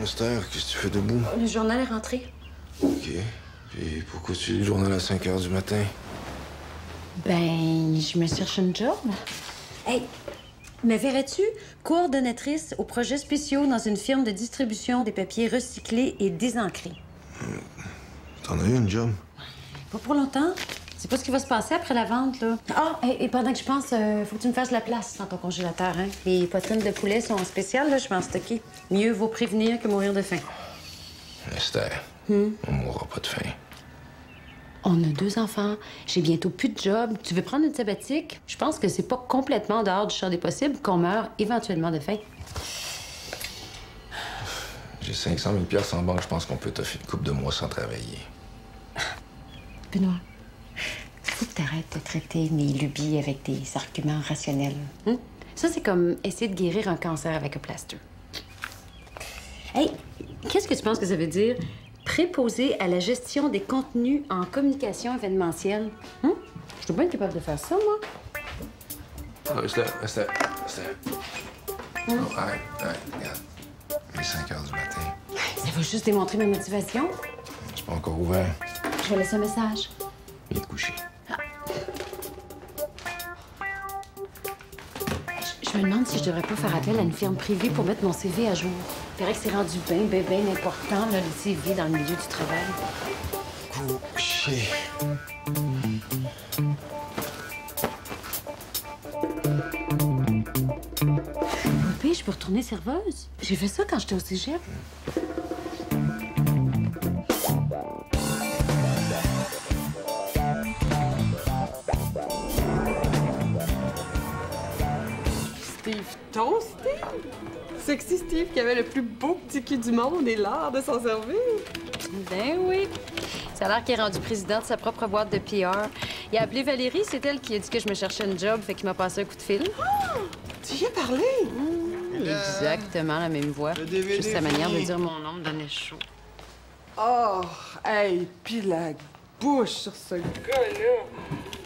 Esther, qu'est-ce que tu fais debout? Le journal est rentré. OK. Puis pourquoi tu lis le journal à 5 h du matin? Ben, je me cherche une job. Hey, me verrais-tu coordonnatrice aux projets spéciaux dans une firme de distribution des papiers recyclés et désancrés? T'en as eu une job? Pas pour longtemps. C'est pas ce qui va se passer après la vente, là. Ah, et pendant que je pense, faut que tu me fasses de la place dans ton congélateur, hein? Les poitrines de poulet sont spéciales, là, je vais en stocker. Mieux vaut prévenir que mourir de faim. Esther, on mourra pas de faim. On a 2 enfants. J'ai bientôt plus de job. Tu veux prendre une sabbatique? Je pense que c'est pas complètement en dehors du champ des possibles qu'on meurt éventuellement de faim. J'ai 500 000 piastres en banque. Je pense qu'on peut t'offrir une couple de mois sans travailler. Benoît, faut que t'arrêtes de traiter mes lubies avec des arguments rationnels. Hein? Ça, c'est comme essayer de guérir un cancer avec un plaster. Hey, qu'est-ce que tu penses que ça veut dire? Préposé à la gestion des contenus en communication événementielle. Hein? Je dois bien être capable de faire ça, moi. Ah, Esther. Oh, arrête, regarde. Il est 5 h du matin. Ça va juste démontrer ma motivation. C'est pas encore ouvert. Je vais laisser un message. Viens te coucher. Je me demande si je devrais pas faire appel à une firme privée pour mettre mon CV à jour. Il paraît que c'est rendu bien important, là, le CV dans le milieu du travail. Coucher. Poupée, je peux retourner serveuse. J'ai fait ça quand j'étais au cégep. Ton Steve? Sexy Steve qui avait le plus beau petit cul du monde et l'art de s'en servir. Ben oui. Ça a l'air qu'il est rendu président de sa propre boîte de PR. Il a appelé Valérie, c'est elle qui a dit que je me cherchais une job, fait qu'il m'a passé un coup de fil. Ah! Tu y as parlé? Exactement la même voix. Juste sa manière de dire mon nom me donnait chaud. Oh, hey, pis la bouche sur ce gars-là.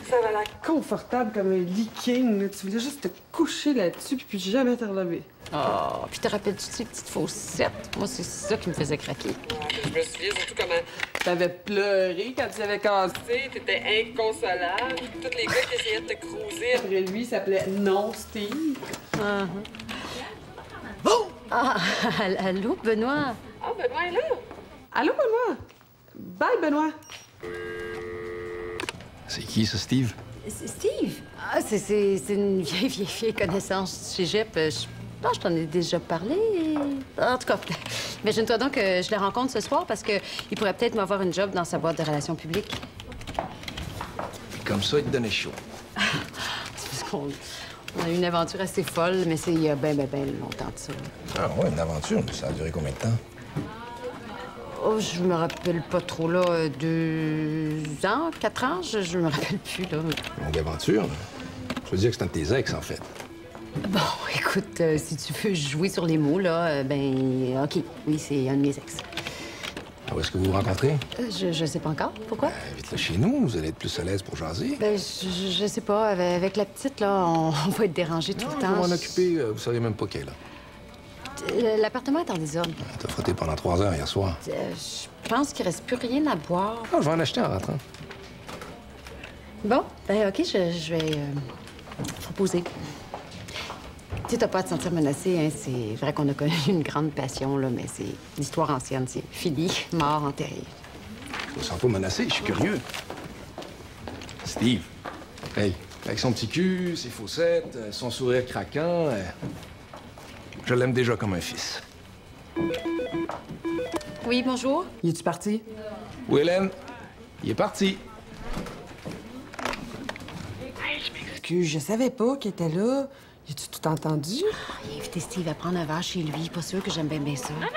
Ça avait l'air confortable comme un lit king. Là. Tu voulais juste te coucher là-dessus puis jamais te relever. Oh, puis te rappelles-tu de ces petites faussettes? Moi, c'est ça qui me faisait craquer. Je me souviens surtout comment t'avais pleuré quand tu avais cassé. T'étais inconsolable. Tous les gars qui essayaient de te cruiser après lui s'appelaient Non Steve. Bon! Ah, allô, Benoît? Ah, Benoît est là. Allô, Benoît? Bye, Benoît. C'est qui, ça, Steve? Steve? Ah, c'est une vieille connaissance du cégep. Je pense que je t'en ai déjà parlé. En tout cas, imagine-toi donc que je le rencontre ce soir parce qu'il pourrait peut-être m'avoir une job dans sa boîte de relations publiques. Puis comme ça, il te donnait chaud. C'est parce qu'on a eu une aventure assez folle, mais c'est il y a bien longtemps de ça. Ah ouais, une aventure. Ça a duré combien de temps? Oh, je me rappelle pas trop, là. 2 ans, 4 ans? Je me rappelle plus, là. Longue aventure. Je veux dire que c'est un de tes ex, en fait. Bon, écoute, si tu veux jouer sur les mots, là, ben, OK. Oui, c'est un de mes ex. Où est-ce que vous vous rencontrez? Je sais pas encore. Pourquoi? Vite-le chez nous, vous allez être plus à l'aise pour jaser. Ben, je sais pas. Avec la petite, là, on va être dérangés tout le temps. Je vais m'en occuper, vous savez même pas qu'elle, là. L'appartement est en désordre. T'as frotté pendant 3 heures hier soir. Je pense qu'il reste plus rien à boire. Ah, je vais en acheter en rentrant. Bon, ben, OK, je vais proposer. Tu sais, t'as pas à te sentir menacé, hein. C'est vrai qu'on a connu une grande passion, là, mais c'est l'histoire ancienne. C'est fini, mort, enterré. Je me sens pas menacé, je suis curieux. Steve. Hey, avec son petit cul, ses faussettes, son sourire craquant, je l'aime déjà comme un fils. Oui, bonjour. Y es-tu parti? Oui, Hélène? Il est parti. Hey, je m'excuse, je savais pas qu'il était là. Y a-tu tout entendu? Il a invité Steve à prendre un verre chez lui. Pas sûr que j'aime bien ça. Non,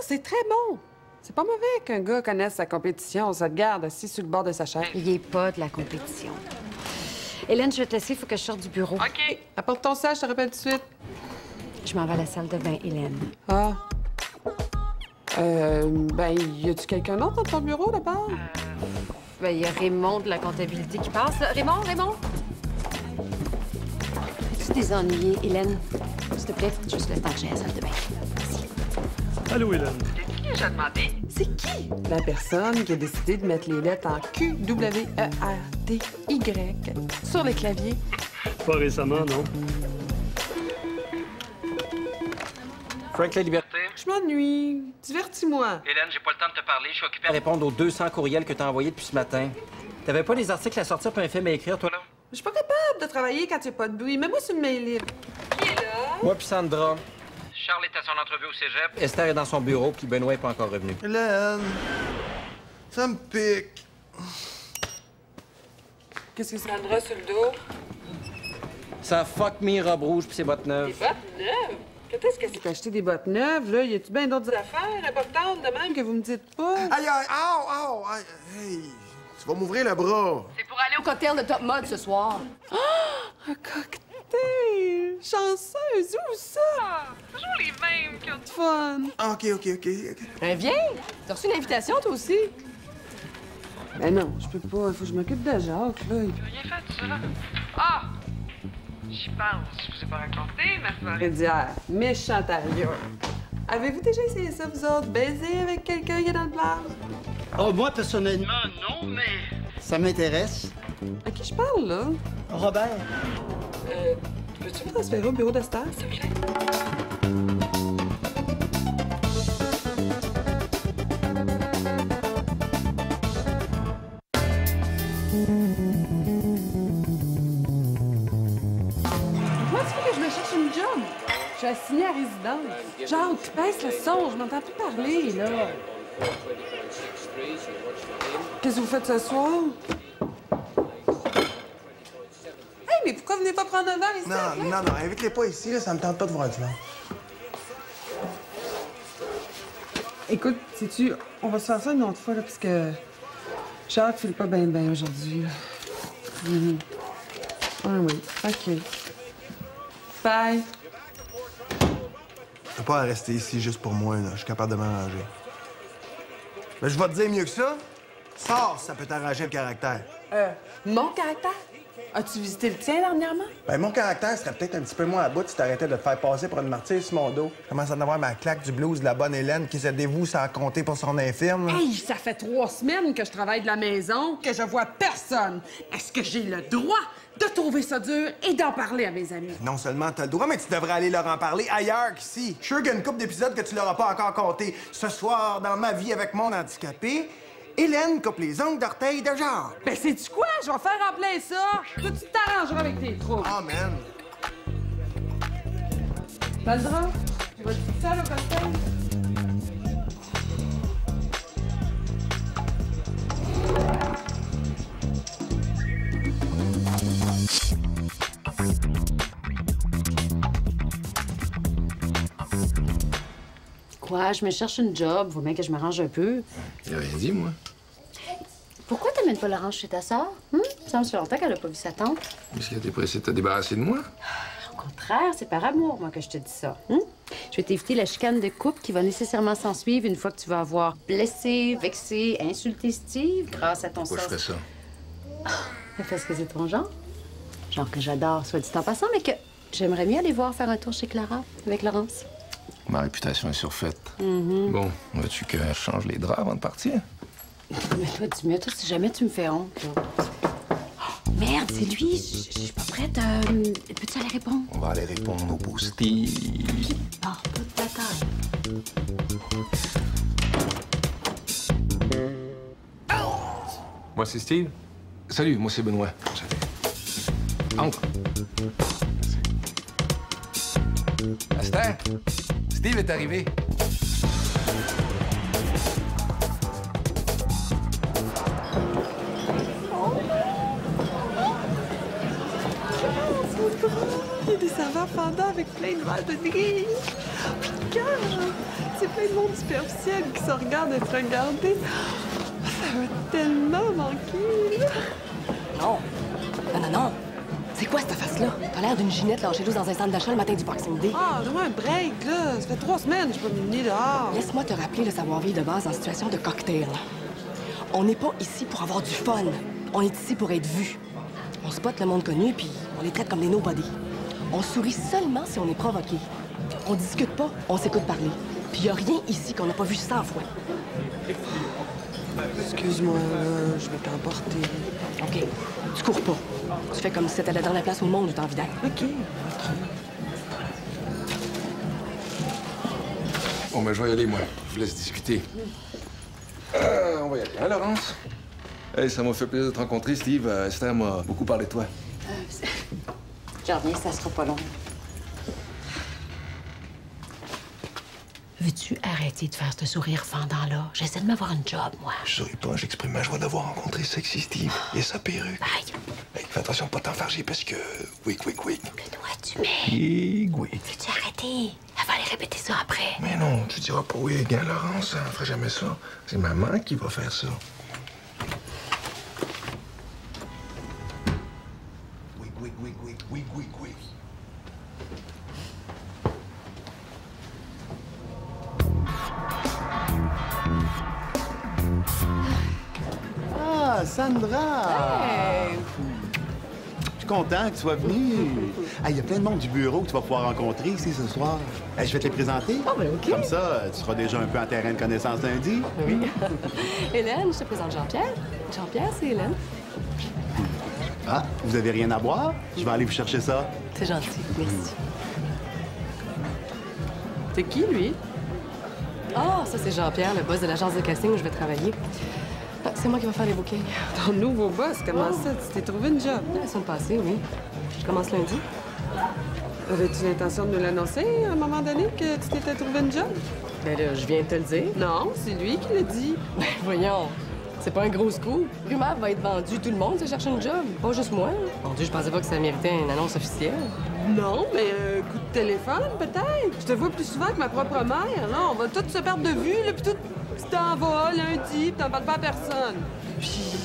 c'est très bon. C'est pas mauvais qu'un gars connaisse sa compétition. Ça te garde assis sur le bord de sa chaise. Il est pas de la compétition. Hélène, je vais te laisser. Il faut que je sorte du bureau. OK. Apporte ton sac, je te rappelle tout de suite. Je m'en vais à la salle de bain, Hélène. Ah, Ben, y a-tu quelqu'un d'autre dans ton bureau, d'abord? Ben, il y a Raymond de la comptabilité qui passe. Là. Raymond! Es-tu désennuyée, Hélène? S'il te plaît, juste le temps que j'ai à la salle de bain. Merci. Allô, Hélène. C'est qui que j'ai demandé? C'est qui? La personne qui a décidé de mettre les lettres en Q-W-E-R-T-Y sur les claviers. Pas récemment, non? Frank La Liberté. Je m'ennuie. Divertis-moi. Hélène, j'ai pas le temps de te parler. Je suis occupé à répondre aux 200 courriels que t'as envoyés depuis ce matin. T'avais pas des articles à sortir pour un film à écrire, toi, là? Je suis pas capable de travailler quand il n'y a pas de bruit. Mets-moi sur le mail libre. Qui est là? Moi puis Sandra. Charles est à son entrevue au cégep. Esther est dans son bureau, puis Benoît est pas encore revenu. Hélène, ça me pique. Qu'est-ce que c'est? Sandra sur le dos. Ça fuck me, robe rouge puis ses bottes neuves. Des bottes neuves? Quand est-ce que c'est? T'as acheté des bottes neuves, là? Y a-tu bien d'autres affaires importantes de même que vous me dites pas? Aïe, aïe, au, aïe, hey, tu vas m'ouvrir le bras. C'est pour aller au cocktail de Top Mode ce soir. Un cocktail! Chanceuse! Où ça? Toujours les mêmes qui ont du Fun! OK. Ben viens! T'as reçu l'invitation, toi aussi? Ben non, je peux pas. Faut que je m'occupe de Jacques, là. Rien fait, ça. Ah! J'y pense. Je vous ai pas raconté, ma soirée. Rédière, méchant ailleurs. Avez-vous déjà essayé ça, vous autres? Baiser avec quelqu'un qui est dans le plage? Oh, moi, personnellement, non, mais ça m'intéresse. À qui je parle, là? Robert. Peux-tu me transférer au bureau d'Esther? S'il te plaît. Moi, tu veux que je me cherche une job? Je suis assignée à résidence. Jacques, baisse le son, je m'entends plus parler, là. Qu'est-ce que vous faites ce soir? Hey, mais pourquoi vous venez pas prendre un verre ici? Non, invite-les pas ici, là, ça me tente pas de voir du monde. Écoute, sais-tu, on va se faire ça une autre fois, là, parce que Jacques file pas bien aujourd'hui, là. Ah oui, OK. Bye. T'as pas à rester ici juste pour moi, là. Je suis capable de m'arranger. Mais je vais te dire mieux que ça. Sors, ça peut t'arranger le caractère. Mon caractère? As-tu visité le tien dernièrement? Ben, mon caractère serait peut-être un petit peu moins à bout si t'arrêtais de te faire passer pour une martyre sur mon dos. Je commence à en avoir ma claque du blues de la bonne Hélène qui se dévoue sans compter pour son infirme. Hey, ça fait 3 semaines que je travaille de la maison, que je vois personne. Est-ce que j'ai le droit de trouver ça dur et d'en parler à mes amis? Non seulement t'as le droit, mais tu devrais aller leur en parler ailleurs qu'ici. Je suis sûr qu'il y a une couple d'épisodes que tu leur as pas encore compté. Ce soir, dans ma vie avec mon handicapé, Hélène coupe les ongles d'orteil de genre. Ben, sais-tu quoi? Je vais faire en plein ça. Toi, tu t'arrangeras avec tes troubles. Oh, man. Sandra, tu vas tout seul au cocktail? Quoi? Je me cherche une job. Faut bien que je m'arrange un peu. Il a rien dit, moi. Pourquoi t'amènes pas Laurence chez ta sœur? Ça me fait longtemps qu'elle a pas vu sa tante. Est-ce qu'elle était pressée de te débarrasser de moi? Au contraire, c'est par amour, moi, que je te dis ça. Je vais t'éviter la chicane de couple qui va nécessairement s'en suivre une fois que tu vas avoir blessé, vexé, insulté Steve grâce à ton Pourquoi je sens. ferais ça? Parce que c'est ton genre. Genre que j'adore, soit dit en passant, mais que j'aimerais mieux aller voir faire un tour chez Clara avec Laurence. Ma réputation est surfaite. Bon, veux-tu que je change les draps avant de partir? Mais toi, dis-moi, toi, si jamais tu me fais honte, là. Oh, merde, c'est lui. Je suis pas prête. Peux-tu aller répondre? On va aller répondre au beau Steve. Ah, pas de bataille. Moi, c'est Steve. Salut, moi, c'est Benoît. Salut. Entre. Esther, Steve est arrivé. Il y a des serveurs fendants avec plein de verres de drink. Putain! C'est plein de monde superficiel qui se regarde être regardé. Ça va tellement manquer. Non. Non. C'est quoi cette face-là? T'as l'air d'une Ginette lâchée loose dans un centre d'achat le matin du Boxing Day. Ah, donne-moi un break, là. Ça fait 3 semaines que je peux me mener dehors. Laisse-moi te rappeler le savoir-vivre de base en situation de cocktail. On n'est pas ici pour avoir du fun. On est ici pour être vu. On spotte le monde connu, puis on les traite comme des nobody. On sourit seulement si on est provoqué. On discute pas, on s'écoute parler. Puis y a rien ici qu'on n'a pas vu 100 fois. Excuse-moi, là, je vais t'emporter. OK. Tu cours pas. Tu fais comme si c'était la dernière place au monde où t'as envie d'aller. OK. Bon, ben, je vais y aller, moi. Je vous laisse discuter. On va y aller, hein, Laurence? Hey, ça m'a fait plaisir de te rencontrer, Steve. Esther m'a beaucoup parlé de toi. J'en reviens, ça sera pas long. Veux-tu arrêter de faire ce sourire fendant-là? J'essaie de m'avoir une job, moi. Je souris pas, j'exprime ma joie d'avoir rencontré Sexy Steve et sa perruque. Aïe! Hey, fais attention de pas t'enfarger parce que... Wick. Benoît, tu mets... Wick. Veux-tu arrêter? Elle va aller répéter ça après. Mais non, tu diras pas Wick, hein, Laurence? On ferait jamais ça. C'est maman qui va faire ça. Wick. Ah, Sandra! Hey! Je suis content que tu sois venue. Il y a plein de monde du bureau que tu vas pouvoir rencontrer ici ce soir. Je vais te les présenter. Ah, ben OK. Comme ça, tu seras déjà un peu en terrain de connaissance lundi. Oui. Hélène, je te présente Jean-Pierre. Jean-Pierre, c'est Hélène. Ah, vous avez rien à boire? Je vais aller vous chercher ça. C'est gentil, merci. C'est qui, lui? Ah, ça, c'est Jean-Pierre, le boss de l'agence de casting où je vais travailler. Ah, c'est moi qui vais faire les bookings. Ton nouveau boss, comment ça? Tu t'es trouvé une job? La semaine passée, oui. Je commence lundi. Avais-tu l'intention de nous l'annoncer à un moment donné que tu t'étais trouvé une job? Ben là, je viens de te le dire. Non, c'est lui qui l'a dit. Ben voyons, c'est pas un gros scoop. Rumeur va être vendue, tout le monde se cherche une job, pas juste moi. Mon Dieu, je pensais pas que ça méritait une annonce officielle. Non, mais un coup de téléphone, peut-être. Je te vois plus souvent que ma propre mère. Là, on va tous se perdre de vue, là, puis tout... Tu t'en vas lundi, puis t'en parles pas à personne. Puis,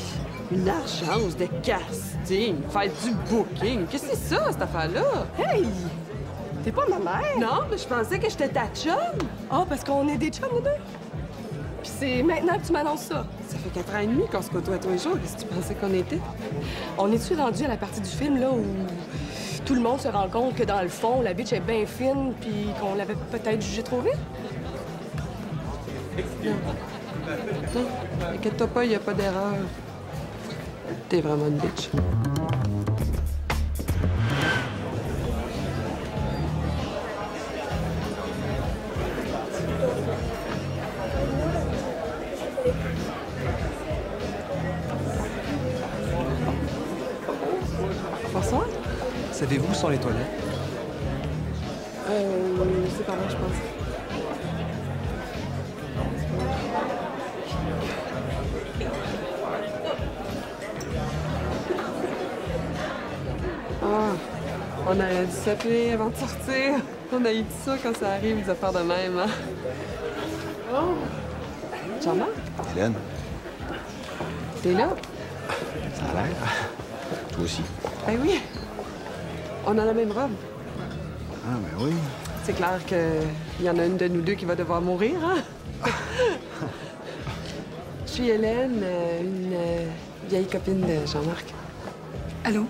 une agence de casting, faire du booking. Qu'est-ce que c'est ça, cette affaire-là? Hey! T'es pas ma mère? Non, mais je pensais que j'étais ta chum. Ah, parce qu'on est des chums, nous deux? Puis c'est maintenant que tu m'annonces ça. Ça fait 4 ans et demi qu'on se côtoie tous les jours. Qu'est-ce que tu pensais qu'on était? On est-tu rendu à la partie du film, là, où tout le monde se rend compte que, dans le fond, la bitch est bien fine, puis qu'on l'avait peut-être jugée trop vite? Non, inquiète-toi pas, il n'y a pas d'erreur. T'es vraiment une bitch. Bonsoir. Savez-vous où sont les toilettes? C'est par là, je pense. Ah, on aurait dû s'appeler avant de sortir. On a eu tout ça quand ça arrive, des affaires de même, hein? Oh! Jean-Marc? Hélène, T'es là? ça a l'air. Toi aussi. Ben oui. On a la même robe. Ah, ben oui. C'est clair qu'il y en a une de nous deux qui va devoir mourir, hein? Je suis Hélène, une vieille copine de Jean-Marc. Allô?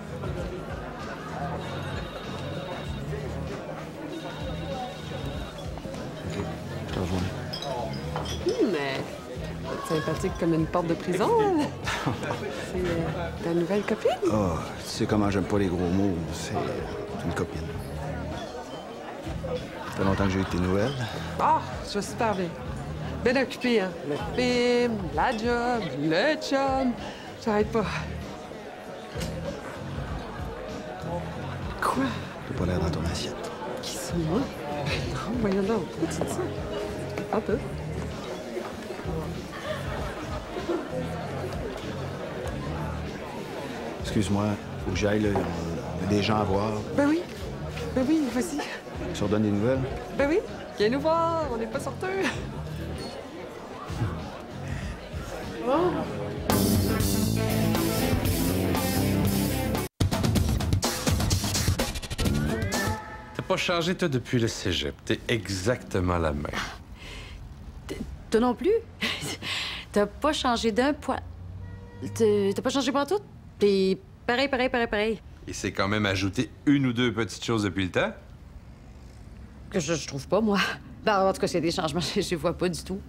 Je te rejoins. Mais sympathique comme une porte de prison, hein? C'est ta nouvelle copine? Ah, tu sais comment j'aime pas les gros mots. C'est une copine. Ça fait longtemps que j'ai eu tes nouvelles. Ah, je vais super bien. Bien occupée, hein? Le film, la job, le chum. J'arrête pas. Quoi? T'as pas l'air dans ton assiette. Qui c'est, moi? Non, voyons donc. Pourquoi tu dis ça? Un peu. Excuse-moi, faut que j'aille, là. On a des gens à voir. Ben oui, vas-y. Tu redonnes des nouvelles? Ben oui, viens nous voir, on n'est pas sorteux. Oh. pas changé, toi, depuis le cégep. T'es exactement la même. Toi non plus? T'as pas changé d'un poil. T'as pas changé pour tout? T'es pareil. Il s'est quand même ajouté une ou deux petites choses depuis le temps. Que je trouve pas, moi. Ben, en tout cas, s'il y a des changements, je vois pas du tout.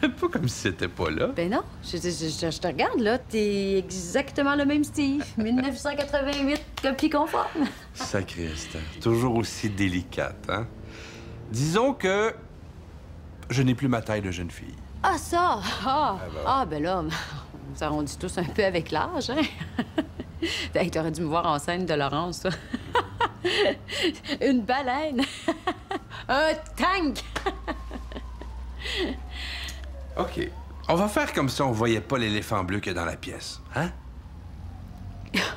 Fais pas comme si c'était pas là. Ben non, je te regarde, là. T'es exactement le même style. 1988, copie conforme. Sacré Esther. Toujours aussi délicate, hein? Disons que je n'ai plus ma taille de jeune fille. Ah, ça! Ben là, on s'arrondit tous un peu avec l'âge, hein? Hey, t'aurais dû me voir en scène de Laurence, ça. Une baleine! Un tank! OK. On va faire comme si on voyait pas l'éléphant bleu qu'il y a dans la pièce, hein?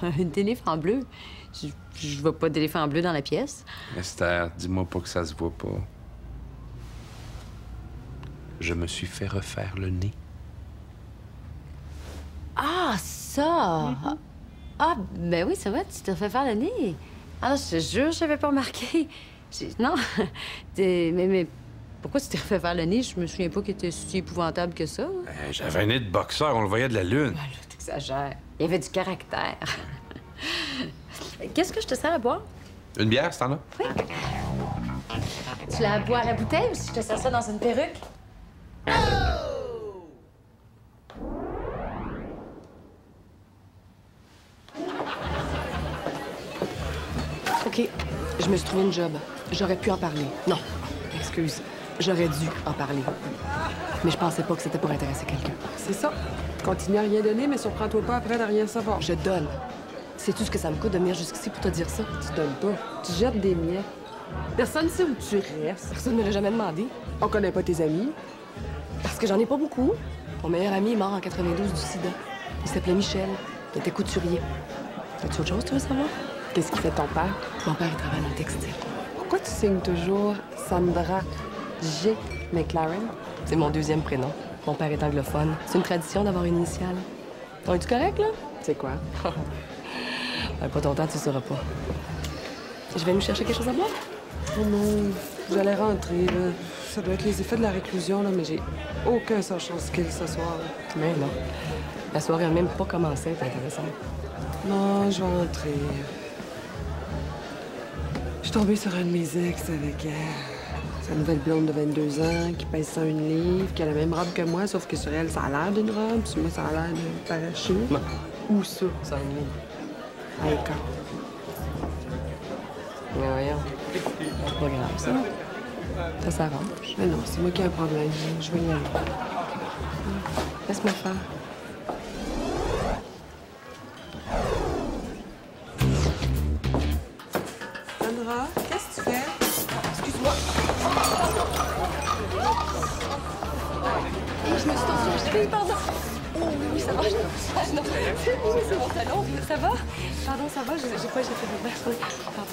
Un éléphant bleu? Je vois pas d'éléphant bleu dans la pièce. Esther, dis-moi pas que ça se voit pas. Je me suis fait refaire le nez. Ah, ça! Ah, ben oui, c'est vrai, tu t'es fait faire le nez. Ah non, je te jure, j'avais pas remarqué. Non, mais pourquoi tu t'es refait faire le nez? Je me souviens pas qu'il était si épouvantable que ça. J'avais un nez de boxeur, on le voyait de la lune. Ben là, t'exagères. Il y avait du caractère. Qu'est-ce que je te sers à boire? Une bière, c'est en as? Oui. Tu la bois à la bouteille ou si je te sers ça dans une perruque? OK, je me suis trouvé une job. J'aurais pu en parler. Non, excuse. J'aurais dû en parler. Mais je pensais pas que c'était pour intéresser quelqu'un. C'est ça. Continue à rien donner, mais surprends-toi pas après de rien savoir. Je donne. Sais-tu ce que ça me coûte de venir jusqu'ici pour te dire ça? Tu donnes pas. Tu jettes des miettes. Personne sait où tu restes. Personne ne l'a jamais demandé. On connaît pas tes amis. Parce que j'en ai pas beaucoup. Mon meilleur ami est mort en 92 du sida. Il s'appelait Michel. Il était couturier. As-tu autre chose, tu veux savoir? Qu'est-ce qu'il fait ton père? Mon père, il travaille dans le textile. Pourquoi tu signes toujours Sandra G. McLaren? C'est mon deuxième prénom. Mon père est anglophone. C'est une tradition d'avoir une initiale. On est-tu correct, là? C'est quoi? Pas ton temps, tu sauras pas. Je vais nous chercher quelque chose à boire? Oh non, j'allais rentrer, là. Ça doit être les effets de la réclusion, là, mais j'ai aucun social skill ce soir. Là. Mais non. La soirée n'a même pas commencé, c'est intéressant. Non, je vais rentrer. Je suis tombée sur un de mes ex avec sa nouvelle blonde de 22 ans qui pèse 101 livres, qui a la même robe que moi, sauf que sur elle, ça a l'air d'une robe, sur moi, ça a l'air d'un parachute. Non. Où ça? 101 livres. À l'écart. Mais voyons. C'est pas grave, ça. Ça s'arrange. Mais non, c'est moi qui ai un problème. Je vais y aller. Laisse-moi faire. Sandra, qu'est-ce que tu fais? Excuse-moi. Je me suis tendue la cheville, pardon. Oui, ça va. Non, c'est mon talon. Ça va? Pardon, ça va? J'ai fait de bain. Pardon.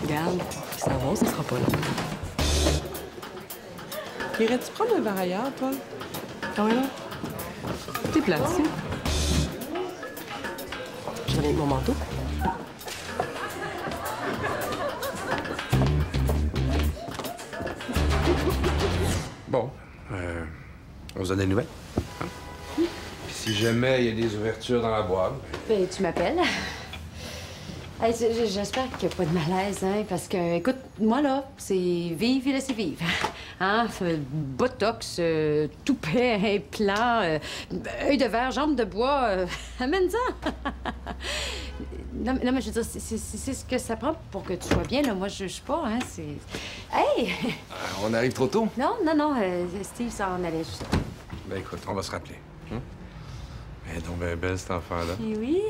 Regarde, ils s'en vont, ça sera pas long. Irais-tu prendre un verre ailleurs, toi? Ah oui, non? T'es plate, ici. Je reviens avec mon manteau. Bon, on se donne des nouvelles. Hein? Puis si jamais il y a des ouvertures dans la boîte... Ben, tu m'appelles. Hey, j'espère qu'il n'y a pas de malaise, hein, parce que, écoute, moi, là, c'est vive et laisser vivre. Hein? Botox, toupet, implant, œil de verre, jambes de bois, amène-en! Non, mais je veux dire, c'est ce que ça prend pour que tu sois bien, là. Moi, je juge pas, hein, c'est... Hey! On arrive trop tôt? Non, Steve s'en allait, juste. Ben écoute, on va se rappeler. Hein? Elle est donc bien belle, cet enfant-là. Et oui,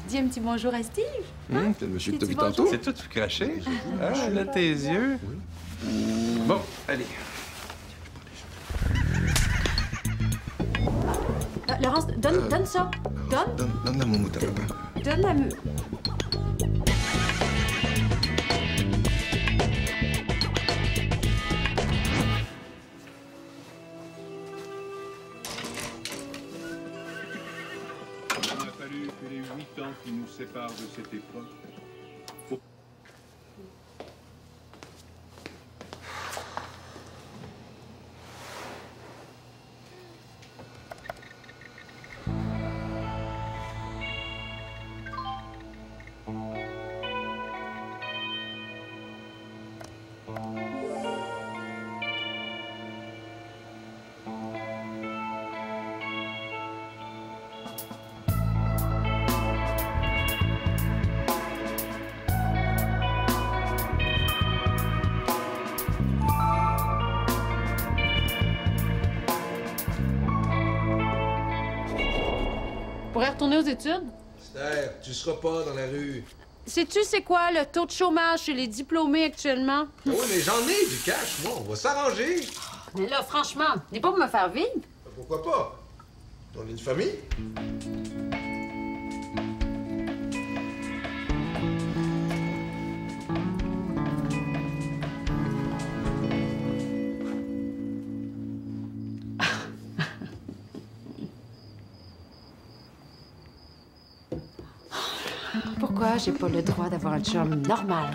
dis un petit bonjour à Steve. Hein? C'est le monsieur que t'as vu Dis-tu tantôt? C'est tout craché? Ah, là, tes yeux. Oui. Bon, allez. Laurence, donne ça. Donne. Donne la moumoute à papa. Donne la... temps qui nous sépare de cette époque. Pourrais retourner aux études? Esther, tu seras pas dans la rue. Sais-tu c'est quoi le taux de chômage chez les diplômés actuellement? Ah oui, mais j'en ai du cash, moi. On va s'arranger. Mais là, franchement, n'est pas pour me faire vivre. Pourquoi pas? On est une famille. Pourquoi j'ai pas le droit d'avoir un chum normal?